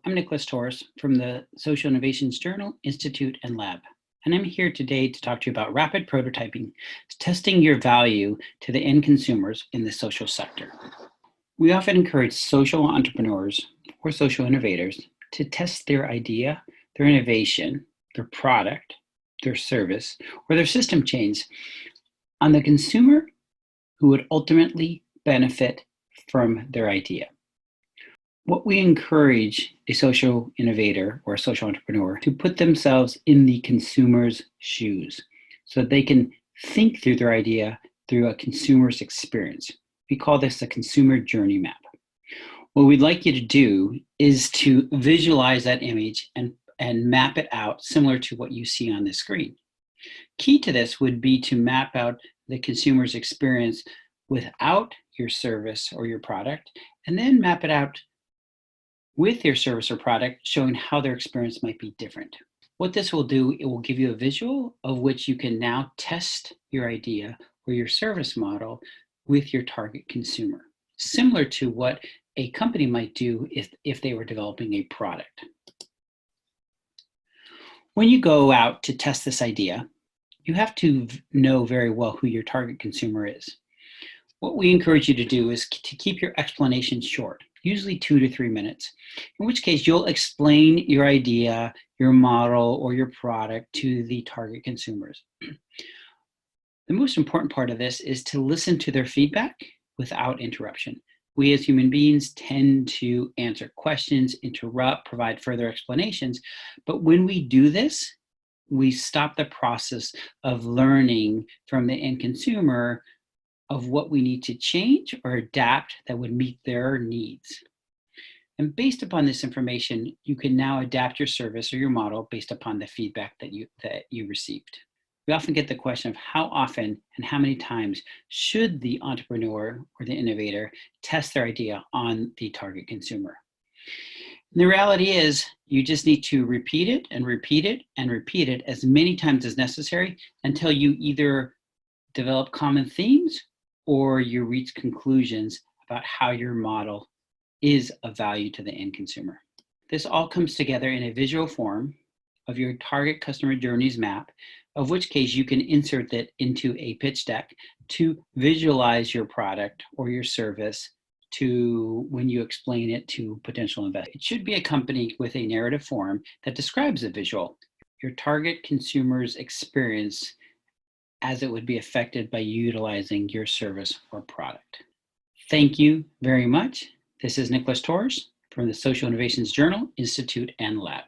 I'm Nicholas Torres from the Social Innovations Journal, Institute, and Lab. And I'm here today to talk to you about rapid prototyping, testing your value to the end consumers in the social sector. We often encourage social entrepreneurs or social innovators to test their idea, their innovation, their product, their service, or their system change on the consumer who would ultimately benefit from their idea. What we encourage a social innovator or a social entrepreneur to put themselves in the consumer's shoes so that they can think through their idea through a consumer's experience. We call this a consumer journey map. What we'd like you to do is to visualize that image and map it out similar to what you see on the screen. Key to this would be to map out the consumer's experience without your service or your product, and then map it out with your service or product, showing how their experience might be different. What this will do, it will give you a visual of which you can now test your idea or your service model with your target consumer, similar to what a company might do if they were developing a product. When you go out to test this idea, you have to know very well who your target consumer is. What we encourage you to do is to keep your explanation short, usually 2 to 3 minutes, in which case you'll explain your idea, your model, or your product to the target consumers. The most important part of this is to listen to their feedback without interruption. We as human beings tend to answer questions, interrupt, provide further explanations, but when we do this, we stop the process of learning from the end consumer of what we need to change or adapt that would meet their needs. And based upon this information, you can now adapt your service or your model based upon the feedback that you received. We often get the question of how often and how many times should the entrepreneur or the innovator test their idea on the target consumer. And the reality is you just need to repeat it and repeat it and repeat it as many times as necessary until you either develop common themes or you reach conclusions about how your model is of value to the end consumer. This all comes together in a visual form of your target customer journeys map, of which case you can insert that into a pitch deck to visualize your product or your service to when you explain it to potential investors. It should be accompanied with a narrative form that describes the visual, your target consumer's experience as it would be affected by utilizing your service or product. Thank you very much. This is Nicholas Torres from the Social Innovations Journal, Institute, and Lab.